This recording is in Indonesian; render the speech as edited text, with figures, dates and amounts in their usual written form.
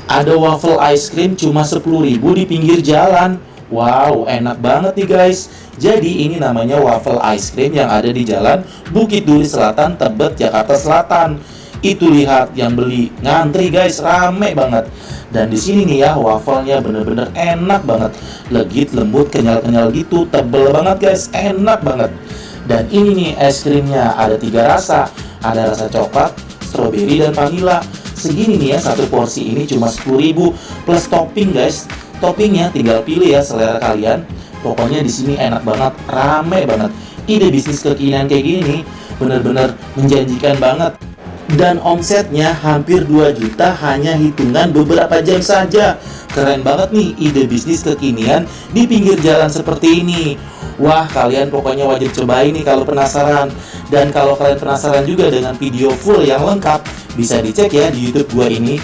Ada waffle ice cream cuma 10.000 di pinggir jalan. Wow, enak banget nih guys. Jadi ini namanya waffle ice cream yang ada di jalan Bukit Duri Selatan, Tebet, Jakarta Selatan. Itu lihat yang beli ngantri guys, rame banget. Dan di sini nih ya, wafelnya bener-bener enak banget. Legit, lembut, kenyal-kenyal gitu, tebel banget guys, enak banget. Dan ini nih es krimnya, ada 3 rasa. Ada rasa coklat, stroberi, dan vanila. Segini nih ya, satu porsi ini cuma 10.000 plus topping guys. Toppingnya tinggal pilih ya selera kalian. Pokoknya di sini enak banget, rame banget. Ide bisnis kekinian kayak gini nih bener-bener menjanjikan banget. Dan omsetnya hampir 2 juta hanya hitungan beberapa jam saja. Keren banget nih ide bisnis kekinian di pinggir jalan seperti ini. Wah, kalian pokoknya wajib cobain nih kalau penasaran. Dan kalau kalian penasaran juga dengan video full yang lengkap, bisa dicek ya di YouTube gua ini.